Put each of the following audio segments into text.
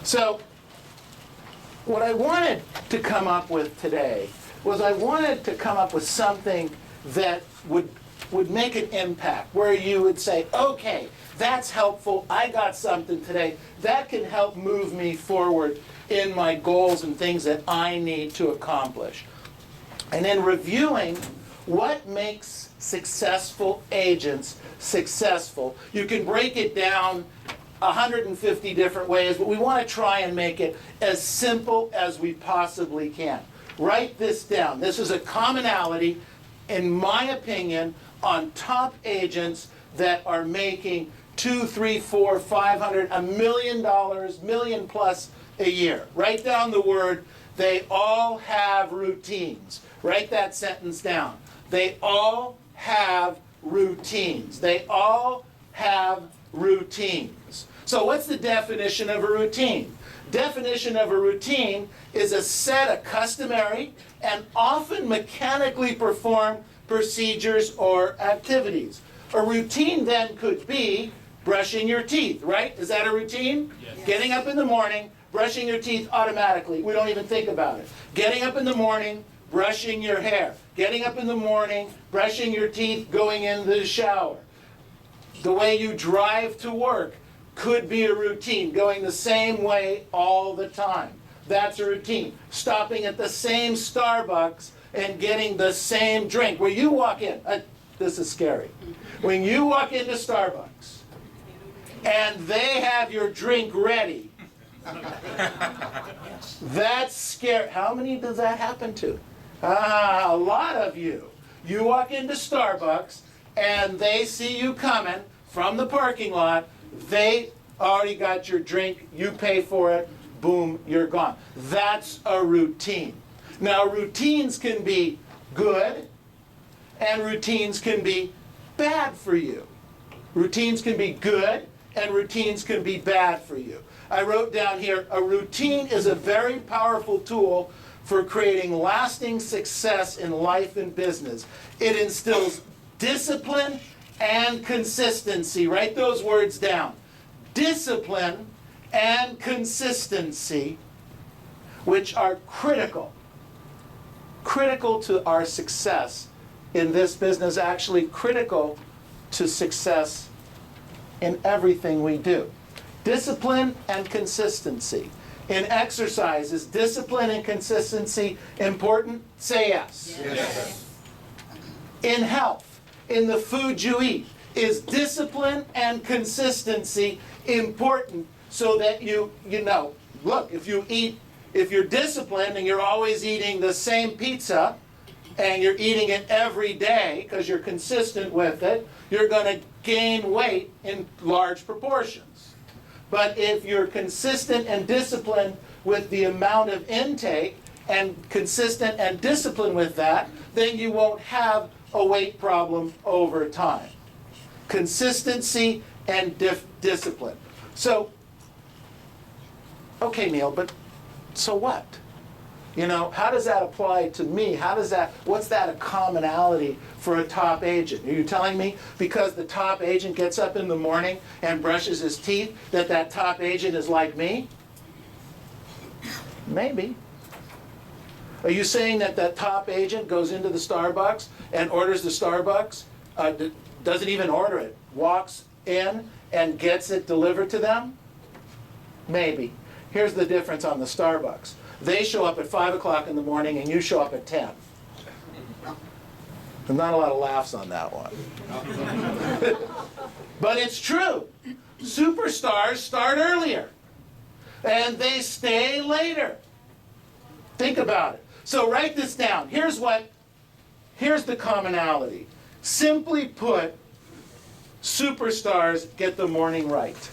So what I wanted to come up with today was I wanted to come up with something that would make an impact, where you would say, okay, that's helpful, I got something today, that can help move me forward in my goals and things that I need to accomplish. And then reviewing what makes successful agents successful. You can break it down 150 different ways, but we want to try and make it as simple as we possibly can. Write this down. This is a commonality, in my opinion, on top agents that are making $200, $300, $400, $500, $1 million, million plus a year. Write down the word, they all have routines. Write that sentence down. They all have routines. They all have routines. So what's the definition of a routine? Definition of a routine is a set of customary and often mechanically performed procedures or activities. A routine then could be brushing your teeth, right? Is that a routine? Yes. Getting up in the morning, brushing your teeth automatically. We don't even think about it. Getting up in the morning, brushing your hair. Getting up in the morning, brushing your teeth, going into the shower. The way you drive to work could be a routine, going the same way all the time. That's a routine. Stopping at the same Starbucks and getting the same drink. Where you walk in, this is scary. When you walk into Starbucks and they have your drink ready, that's scary. How many does that happen to? A lot of you. You walk into Starbucks and they see you coming from the parking lot. They already got your drink, you pay for it, boom, you're gone. That's a routine. Now, routines can be good and routines can be bad for you. Routines can be good and routines can be bad for you. I wrote down here, a routine is a very powerful tool for creating lasting success in life and business. It instills discipline and consistency. Write those words down. Discipline and consistency, which are critical to our success in this business, actually critical to success in everything we do. Discipline and consistency. In exercise, is discipline and consistency important? Say yes. Yes. In health, in the food you eat, is discipline and consistency important so that you know, look, if you're disciplined and you're always eating the same pizza and you're eating it every day because you're consistent with it, you're going to gain weight in large proportions. But if you're consistent and disciplined with the amount of intake and consistent and disciplined with that, then you won't have a weight problem over time. Consistency and discipline. So, okay, Neil, but so what? You know, how does that apply to me? What's that a commonality for a top agent? Are you telling me because the top agent gets up in the morning and brushes his teeth that top agent is like me? Maybe. Are you saying that top agent goes into the Starbucks and orders the Starbucks, doesn't even order it, walks in and gets it delivered to them? Maybe. Here's the difference on the Starbucks. They show up at 5 o'clock in the morning and you show up at 10. There's not a lot of laughs on that one. But it's true. Superstars start earlier and they stay later. Think about it. So write this down. Here's the commonality. Simply put, superstars get the morning right.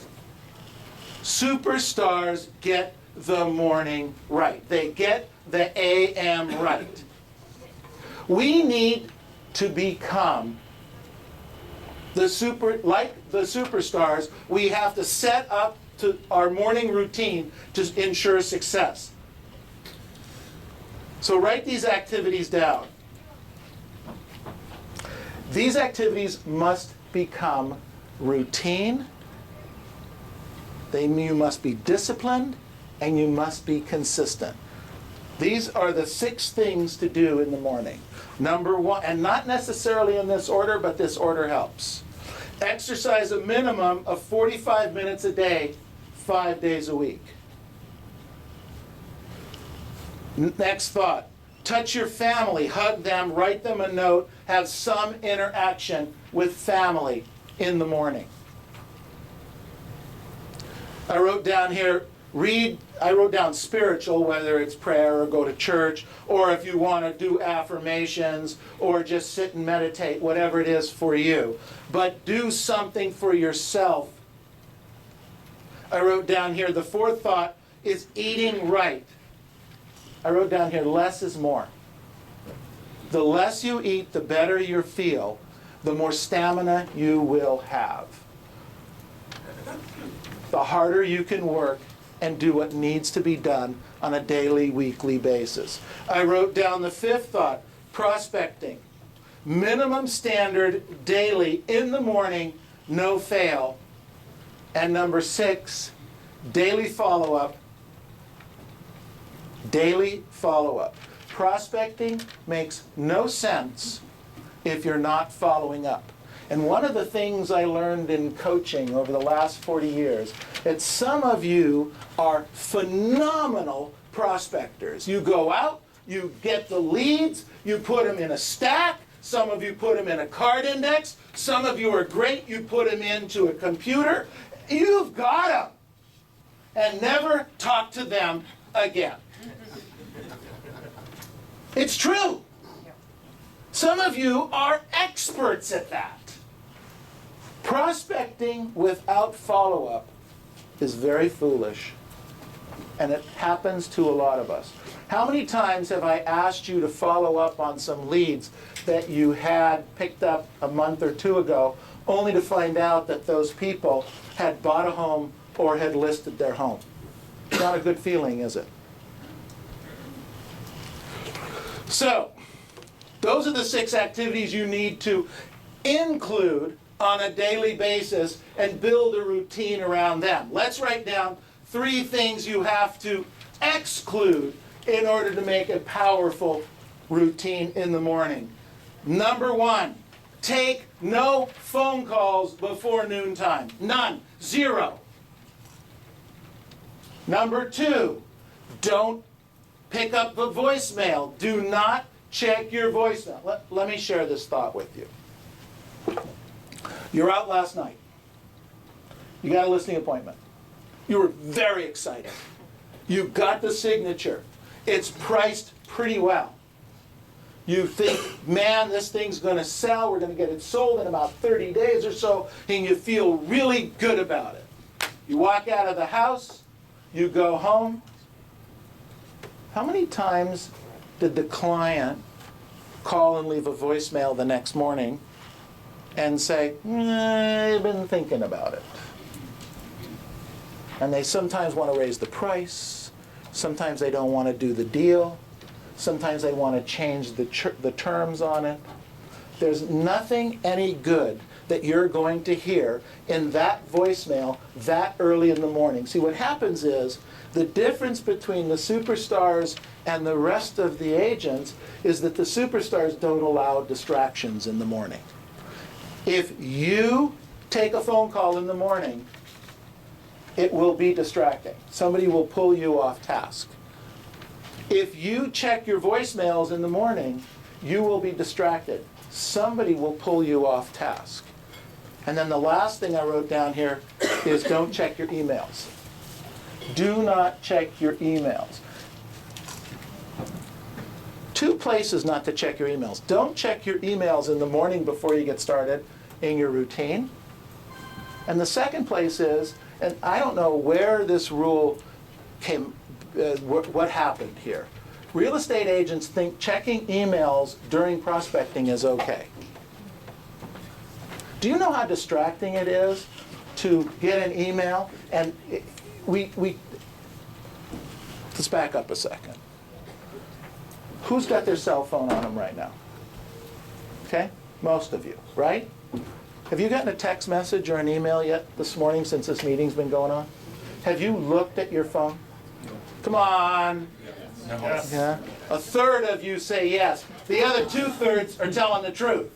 Superstars get the morning right. They get the AM right. We need to become like the superstars. We have to set up to our morning routine to ensure success. So write these activities down. These activities must become routine. You must be disciplined and you must be consistent. These are the 6 things to do in the morning. Number 1, and not necessarily in this order, but this order helps. Exercise a minimum of 45 minutes a day, 5 days a week. Next thought. Touch your family, hug them, write them a note, have some interaction with family in the morning. I wrote down here, I wrote down spiritual, whether it's prayer or go to church, or if you want to do affirmations, or just sit and meditate, whatever it is for you. But do something for yourself. I wrote down here, the 4th thought is eating right. I wrote down here, less is more. The less you eat, the better you feel, the more stamina you will have. The harder you can work and do what needs to be done on a daily, weekly basis. I wrote down the 5th thought, prospecting. Minimum standard daily in the morning, no fail. And number 6, daily follow-up. Daily follow-up. Prospecting makes no sense if you're not following up. And one of the things I learned in coaching over the last 40 years, that some of you are phenomenal prospectors. You go out, you get the leads, you put them in a stack, some of you put them in a card index, some of you are great, you put them into a computer. You've got them. And never talk to them again. It's true. Some of you are experts at that. Prospecting without follow-up is very foolish, and it happens to a lot of us. How many times have I asked you to follow up on some leads that you had picked up a month or 2 ago, only to find out that those people had bought a home or had listed their home? Not a good feeling, is it? So, those are the 6 activities you need to include on a daily basis and build a routine around them. Let's write down 3 things you have to exclude in order to make a powerful routine in the morning. Number 1, take no phone calls before noontime. None. 0. Number 2, don't pick up the voicemail. Do not check your voicemail. Let me share this thought with you. You're out last night. You got a listing appointment. You were very excited. You got the signature. It's priced pretty well. You think, man, this thing's going to sell. We're going to get it sold in about 30 days or so, and you feel really good about it. You walk out of the house. You go home. How many times did the client call and leave a voicemail the next morning and say, I've been thinking about it? And they sometimes want to raise the price. Sometimes they don't want to do the deal. Sometimes they want to change the terms on it. There's nothing any good that you're going to hear in that voicemail that early in the morning. See, what happens is the difference between the superstars and the rest of the agents is that the superstars don't allow distractions in the morning. If you take a phone call in the morning, it will be distracting. Somebody will pull you off task. If you check your voicemails in the morning, you will be distracted. Somebody will pull you off task. And then the last thing I wrote down here is don't check your emails. Do not check your emails. 2 places not to check your emails. Don't check your emails in the morning before you get started in your routine. And the second place is, and I don't know where this rule came, what happened here. Real estate agents think checking emails during prospecting is okay. Do you know how distracting it is to get an email? And let's back up a second. Who's got their cell phone on them right now? Okay, most of you, right? Have you gotten a text message or an email yet this morning since this meeting's been going on? Have you looked at your phone? Come on. Yes. Yeah. A third of you say yes. The other 2/3 are telling the truth.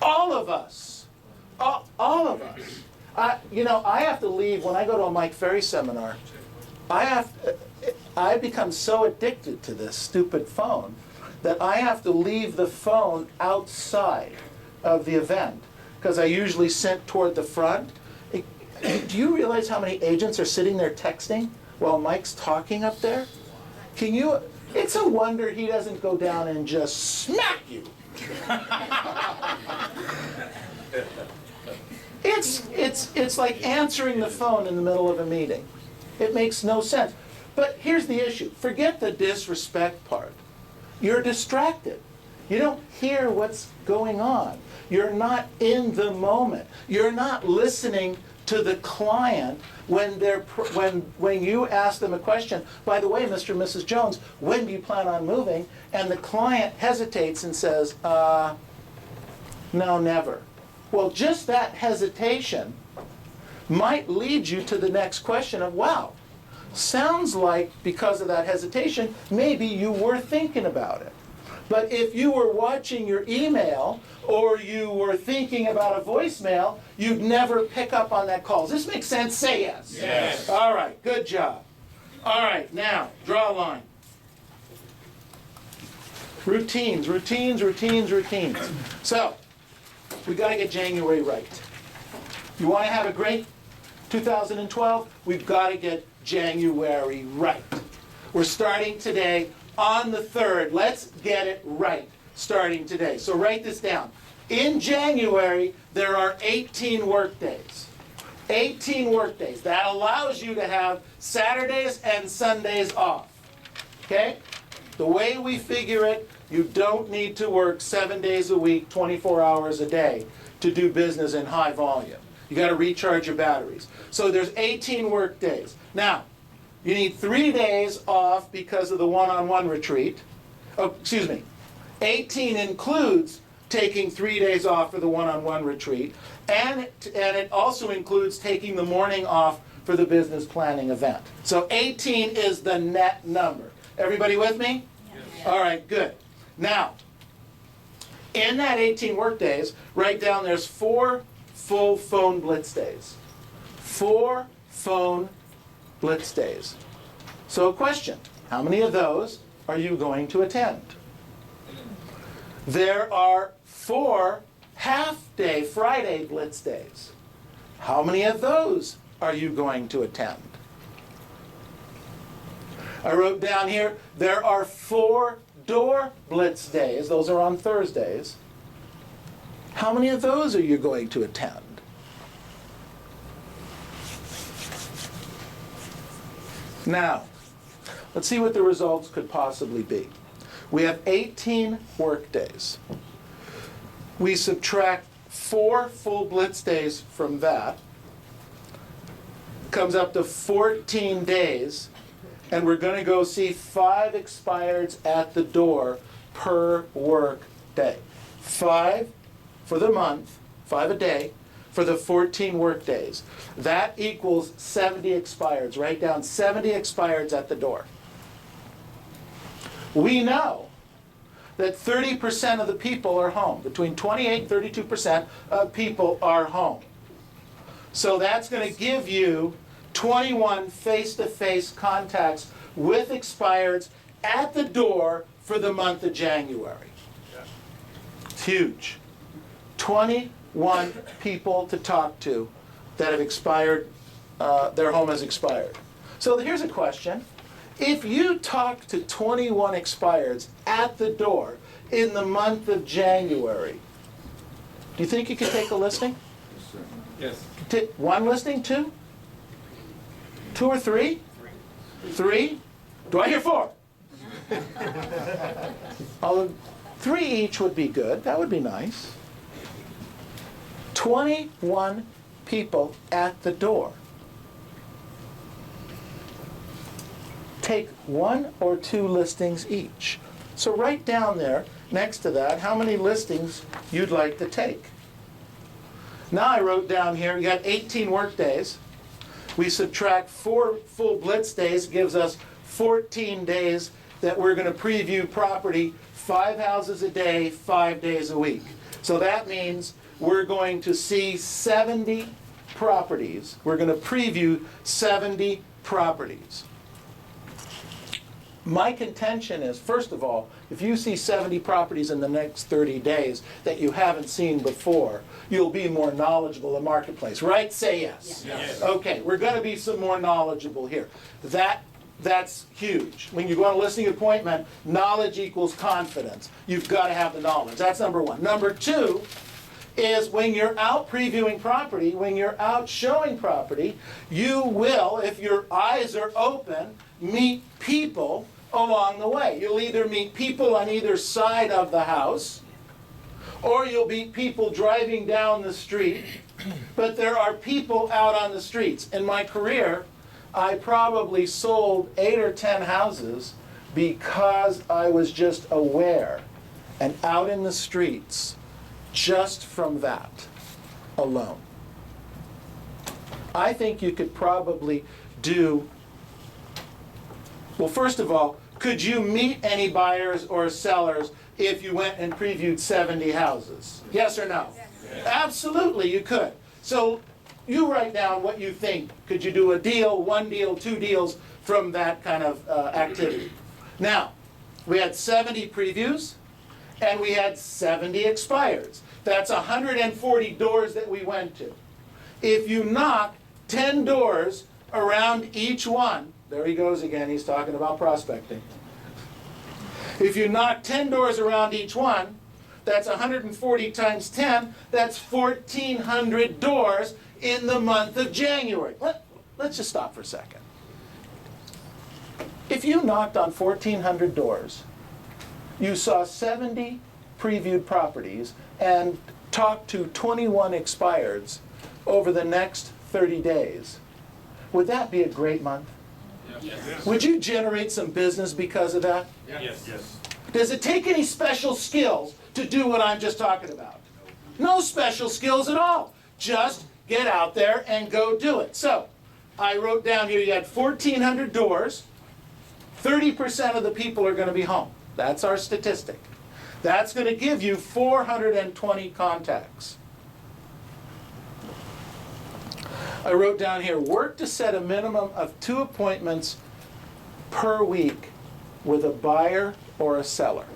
All of us. All of us. I have to leave when I go to a Mike Ferry seminar. I become so addicted to this stupid phone that I have to leave the phone outside of the event because I usually sit toward the front. Do you realize how many agents are sitting there texting while Mike's talking up there? It's a wonder he doesn't go down and just smack you. It's like answering the phone in the middle of a meeting. It makes no sense. But here's the issue. Forget the disrespect part. You're distracted. You don't hear what's going on. You're not in the moment. You're not listening to the client when you ask them a question. By the way, Mr. and Mrs. Jones, when do you plan on moving? And the client hesitates and says, no, never. Well, just that hesitation might lead you to the next question of, wow, sounds like because of that hesitation, maybe you were thinking about it. But if you were watching your email or you were thinking about a voicemail, you'd never pick up on that call. Does this make sense? Say yes. Yes. All right, good job. All right, now, draw a line. Routines, routines, routines, routines. So, we got to get January right. You want to have a great 2012? We've got to get January right. We're starting today on the 3rd. Let's get it right starting today. So write this down. In January, there are 18 work days. 18 work days. That allows you to have Saturdays and Sundays off. Okay? The way we figure it, you don't need to work 7 days a week, 24 hours a day to do business in high volume. You got to recharge your batteries. So there's 18 work days. Now, you need 3 days off because of the one-on-one retreat. Oh, excuse me. 18 includes taking 3 days off for the one-on-one retreat, and it also includes taking the morning off for the business planning event. So 18 is the net number. Everybody with me? Yeah. All right, good. Now, in that 18 work days, write down there's 4 full phone blitz days. 4 phone blitz days. So a question, how many of those are you going to attend? There are 4 half-day Friday blitz days. How many of those are you going to attend? I wrote down here, there are 4 door blitz days. Those are on Thursdays. How many of those are you going to attend? Now, let's see what the results could possibly be. We have 18 work days. We subtract 4 full blitz days from that. Comes up to 14 days. And we're going to go see 5 expireds at the door per work day. 5 for the month, 5 a day, for the 14 work days. That equals 70 expireds. Write down 70 expireds at the door. We know that 30% of the people are home. Between 28 and 32% of people are home. So that's going to give you 21 face-to-face contacts with expireds at the door for the month of January. It's huge. 21 people to talk to that have expired, their home has expired. So here's a question. If you talk to 21 expireds at the door in the month of January, do you think you could take a listing? Yes. Take 1 listing, 2? 2 or 3? 3? Do I hear 4? 3 each would be good. That would be nice. 21 people at the door. Take 1 or 2 listings each. So write down there, next to that, how many listings you'd like to take. Now I wrote down here, you got 18 work days. We subtract 4 full blitz days, gives us 14 days that we're going to preview property, 5 houses a day, 5 days a week. So that means we're going to see 70 properties. We're going to preview 70 properties. My contention is, first of all, if you see 70 properties in the next 30 days that you haven't seen before, you'll be more knowledgeable in the marketplace, right? Say yes. Yes. Okay, we're going to be some more knowledgeable here. That's huge. When you go on a listing appointment, knowledge equals confidence. You've got to have the knowledge. That's number one. Number two is when you're out previewing property, when you're out showing property, you will, if your eyes are open, meet people along the way. You'll either meet people on either side of the house, or you'll meet people driving down the street, but there are people out on the streets. In my career, I probably sold 8 or 10 houses because I was just aware and out in the streets just from that alone. I think you could probably do, well, first of all, could you meet any buyers or sellers if you went and previewed 70 houses? Yes or no? Yes. Absolutely, you could. So you write down what you think. Could you do a deal, 1 deal, 2 deals from that kind of activity? Now, we had 70 previews, and we had 70 expireds. That's 140 doors that we went to. If you knock 10 doors around each one, there he goes again, he's talking about prospecting. If you knock 10 doors around each one, that's 140 times 10, that's 1,400 doors in the month of January. Let's just stop for a second. If you knocked on 1,400 doors, you saw 70 previewed properties and talked to 21 expireds over the next 30 days, would that be a great month? Yes. Would you generate some business because of that? Yes. Yes. Does it take any special skills to do what I'm just talking about? No special skills at all. Just get out there and go do it. So, I wrote down here you had 1,400 doors, 30% of the people are going to be home. That's our statistic. That's going to give you 420 contacts. I wrote down here, work to set a minimum of 2 appointments per week with a buyer or a seller.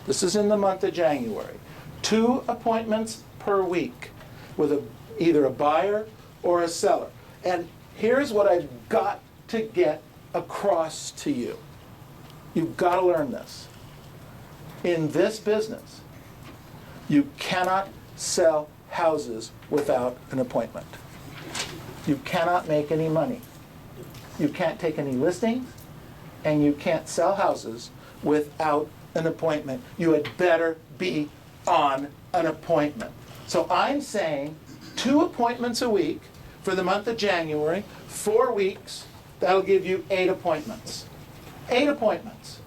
This is in the month of January. 2 appointments per week with either a buyer or a seller. And here's what I've got to get across to you. You've got to learn this. In this business, you cannot sell houses without an appointment. You cannot make any money. You can't take any listings, and you can't sell houses without an appointment. You had better be on an appointment. So I'm saying 2 appointments a week for the month of January, 4 weeks, that'll give you 8 appointments. 8 appointments.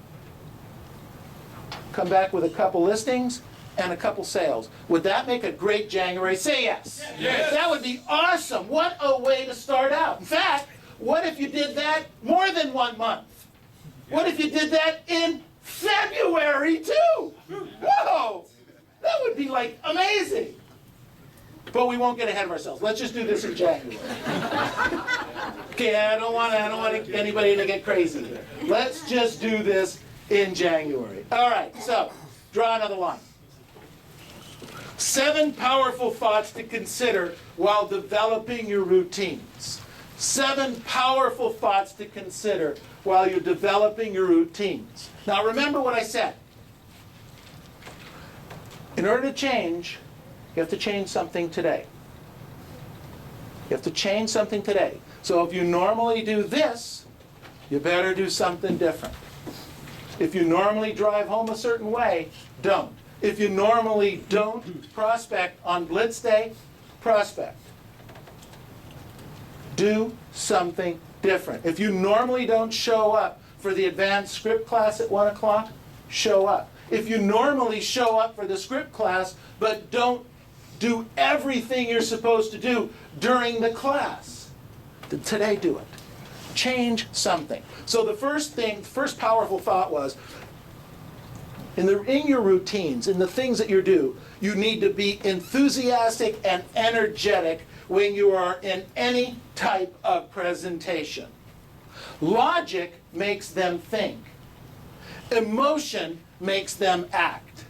Come back with a couple listings and a couple sales. Would that make a great January? Say yes. Yes. That would be awesome. What a way to start out. In fact, what if you did that more than 1 month? What if you did that in February too? Whoa! That would be like amazing. But we won't get ahead of ourselves. Let's just do this in January. Okay, I don't want anybody to get crazy here. Let's just do this in January. All right, so draw another line. 7 powerful thoughts to consider while developing your routines. 7 powerful thoughts to consider while you're developing your routines. Now remember what I said. In order to change, you have to change something today. You have to change something today. So if you normally do this, you better do something different. If you normally drive home a certain way, don't. If you normally don't prospect on Blitz Day, prospect. Do something different. If you normally don't show up for the advanced script class at 1 o'clock, show up. If you normally show up for the script class but don't do everything you're supposed to do during the class, Today, do it. Change something. So the first powerful thought was, in your routines, in the things that you do, you need to be enthusiastic and energetic when you are in any type of presentation. Logic makes them think. Emotion makes them act.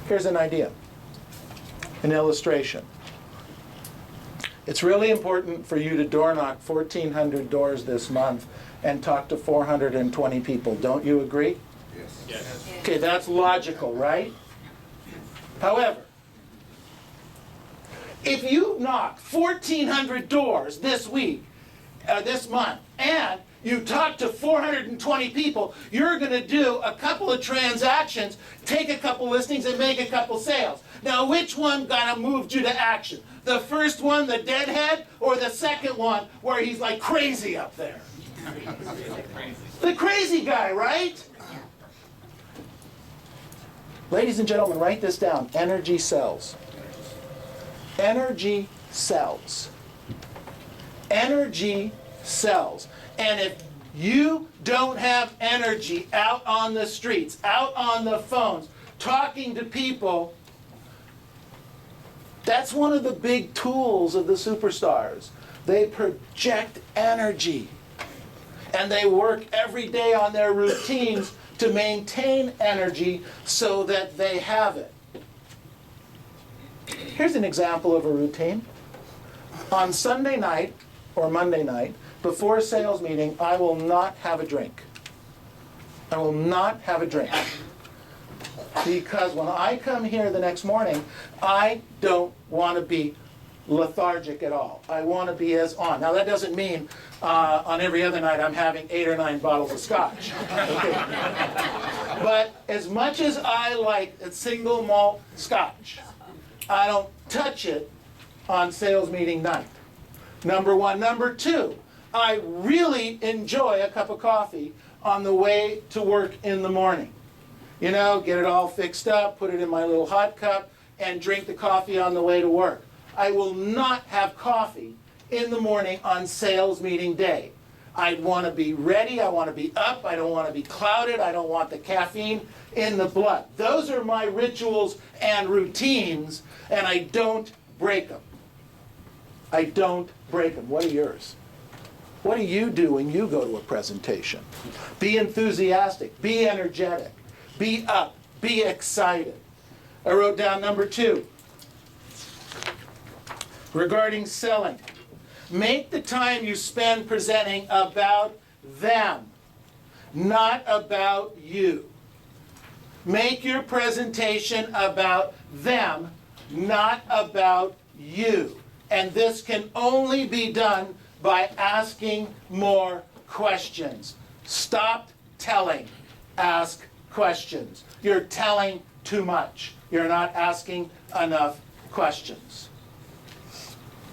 Here's an idea, an illustration. It's really important for you to door knock 1,400 doors this month and talk to 420 people. Don't you agree? Yes. Yes. Okay, that's logical, right? However, if you knock 1,400 doors this week, this month, and you talk to 420 people, you're going to do a couple of transactions, take a couple listings, and make a couple sales. Now, which one kind of moved you to action? The first one, the deadhead, or the second one where he's like crazy up there? The crazy guy, right? Ladies and gentlemen, write this down. Energy sells. Energy sells. Energy sells. And if you don't have energy out on the streets, out on the phones, talking to people, that's one of the big tools of the superstars. They project energy. And they work every day on their routines to maintain energy so that they have it. Here's an example of a routine. On Sunday night or Monday night, before a sales meeting, I will not have a drink. I will not have a drink. Because when I come here the next morning, I don't want to be lethargic at all. I want to be as on. Now that doesn't mean on every other night I'm having 8 or 9 bottles of scotch. Okay. But as much as I like a single malt scotch, I don't touch it on sales meeting night. Number one. Number two, I really enjoy a cup of coffee on the way to work in the morning. You know, get it all fixed up, put it in my little hot cup, and drink the coffee on the way to work. I will not have coffee in the morning on sales meeting day. I want to be ready, I want to be up, I don't want to be clouded, I don't want the caffeine in the blood. Those are my rituals and routines, and I don't break them. I don't break them. What are yours? What do you do when you go to a presentation? Be enthusiastic, be energetic, be up, be excited. I wrote down number 2. Regarding selling, make the time you spend presenting about them, not about you. Make your presentation about them, not about you. And this can only be done by asking more questions. Stop telling. Ask questions. You're telling too much. You're not asking enough questions.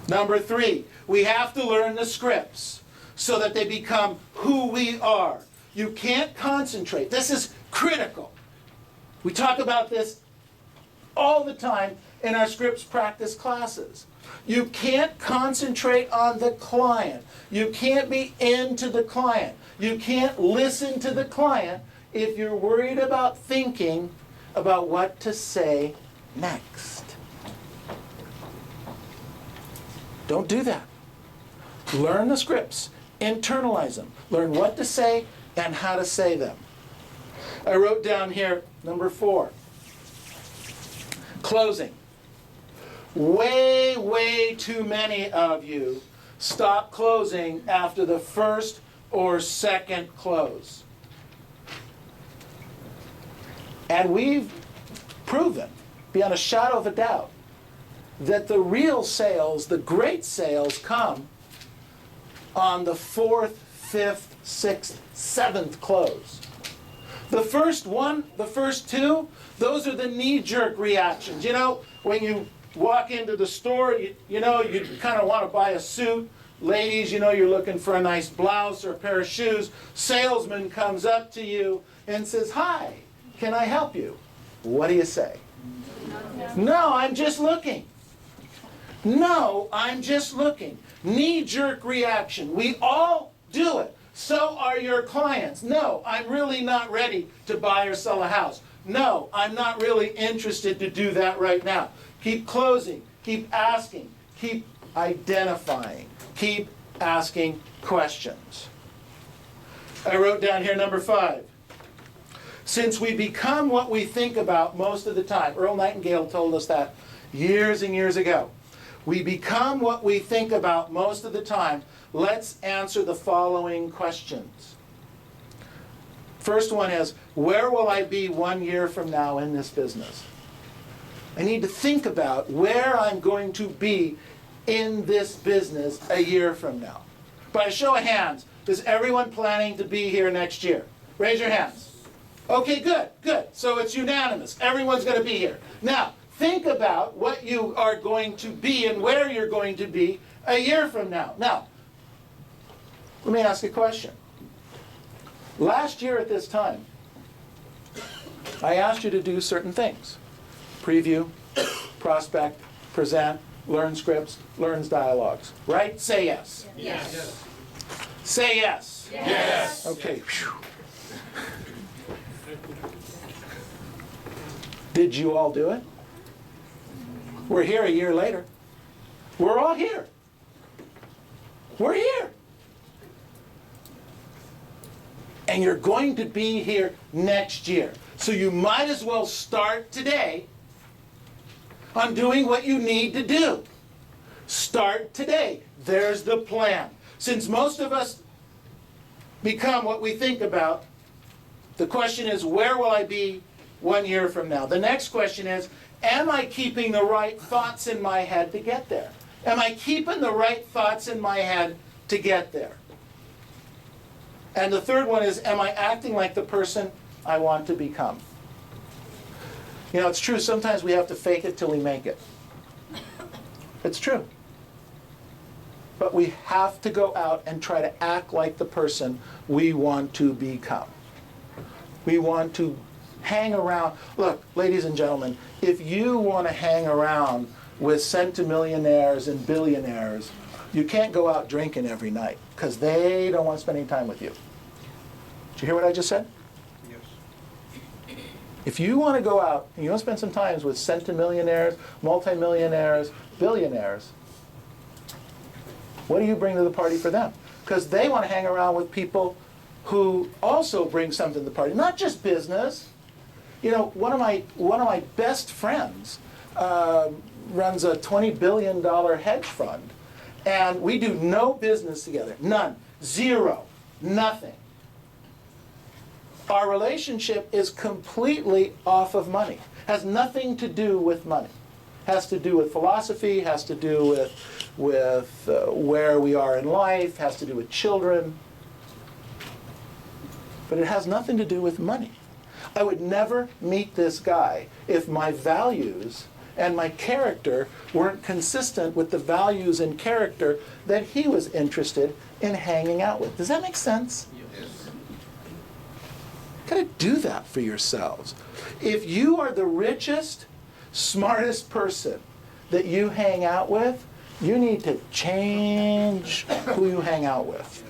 Number 3, we have to learn the scripts so that they become who we are. You can't concentrate. This is critical. We talk about this all the time in our scripts practice classes. You can't concentrate on the client. You can't be into the client. You can't listen to the client if you're worried about thinking about what to say next. Don't do that. Learn the scripts. Internalize them. Learn what to say and how to say them. I wrote down here, number 4. Closing. Way, way too many of you stop closing after the first or second close. And we've proven, beyond a shadow of a doubt, that the real sales, the great sales, come on the 4th, 5th, 6th, 7th close. The first one, the first 2, those are the knee-jerk reactions. You know, when you walk into the store, you know, you kind of want to buy a suit. Ladies, you know, you're looking for a nice blouse or a pair of shoes. Salesman comes up to you and says, "Hi, can I help you?" What do you say? No, I'm just looking. No, I'm just looking. Knee-jerk reaction. We all do it. So are your clients. No, I'm really not ready to buy or sell a house. No, I'm not really interested to do that right now. Keep closing, keep asking, keep identifying, keep asking questions. I wrote down here number 5. Since we become what we think about most of the time, Earl Nightingale told us that years and years ago. We become what we think about most of the time. Let's answer the following questions. First one is, where will I be 1 year from now in this business? I need to think about where I'm going to be in this business a year from now. By a show of hands, is everyone planning to be here next year? Raise your hands. Okay, good, good. So it's unanimous. Everyone's going to be here. Now, think about what you are going to be and where you're going to be a year from now. Now, let me ask a question. Last year at this time, I asked you to do certain things. Preview, prospect, present, learn scripts, learn dialogues. Right? Say yes. Yes. Say yes. Yes. Okay. Phew. Did you all do it? We're here a year later. We're all here. We're here. And you're going to be here next year. So you might as well start today on doing what you need to do. Start today. There's the plan. Since most of us become what we think about, the question is, where will I be 1 year from now? The next question is, am I keeping the right thoughts in my head to get there? Am I keeping the right thoughts in my head to get there? And the third one is, am I acting like the person I want to become? You know, it's true, sometimes we have to fake it till we make it. It's true. But we have to go out and try to act like the person we want to become. We want to hang around. Look, ladies and gentlemen, if you want to hang around with centimillionaires and billionaires, you can't go out drinking every night because they don't want to spend any time with you. Did you hear what I just said? Yes. If you want to go out and you want to spend some time with centimillionaires, multimillionaires, billionaires, what do you bring to the party for them? Because they want to hang around with people who also bring something to the party, not just business. You know, one of my best friends runs a $20 billion hedge fund, and we do no business together, none, zero, nothing. Our relationship is completely off of money, has nothing to do with money. Has to do with philosophy, has to do with where we are in life, has to do with children. But it has nothing to do with money. I would never meet this guy if my values and my character weren't consistent with the values and character that he was interested in hanging out with. Does that make sense? Yes. You've got to do that for yourselves. If you are the richest, smartest person that you hang out with, you need to change who you hang out with.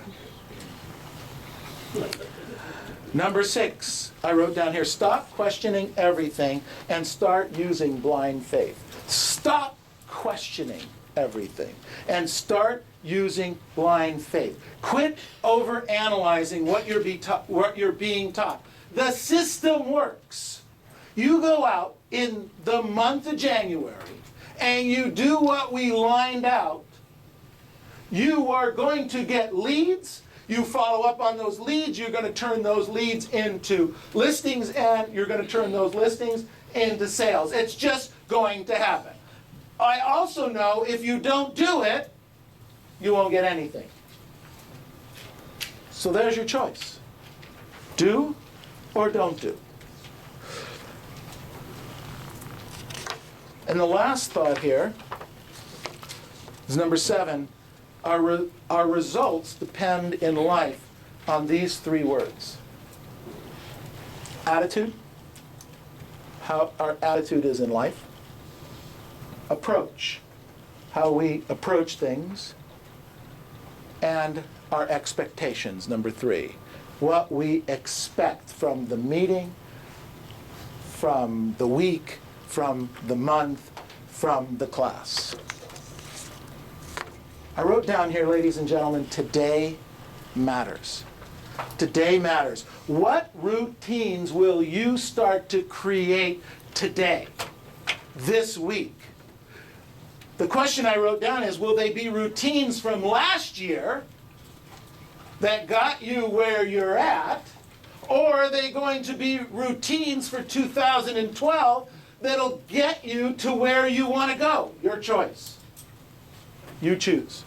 Number 6, I wrote down here, stop questioning everything and start using blind faith. Stop questioning everything and start using blind faith. Quit overanalyzing what you're being taught. The system works. You go out in the month of January and you do what we lined out, you are going to get leads. You follow up on those leads, you're going to turn those leads into listings, and you're going to turn those listings into sales. It's just going to happen. I also know if you don't do it, you won't get anything. So there's your choice. Do or don't do. And the last thought here is number 7. Our results depend in life on these 3 words. Attitude, how our attitude is in life. Approach, how we approach things, and our expectations, number 3. What we expect from the meeting, from the week, from the month, from the class. I wrote down here, ladies and gentlemen, today matters. Today matters. What routines will you start to create today, this week? The question I wrote down is, will they be routines from last year that got you where you're at, or are they going to be routines for 2012 that'll get you to where you want to go? Your choice. You choose.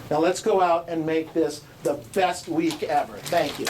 Now let's go out and make this the best week ever. Thank you.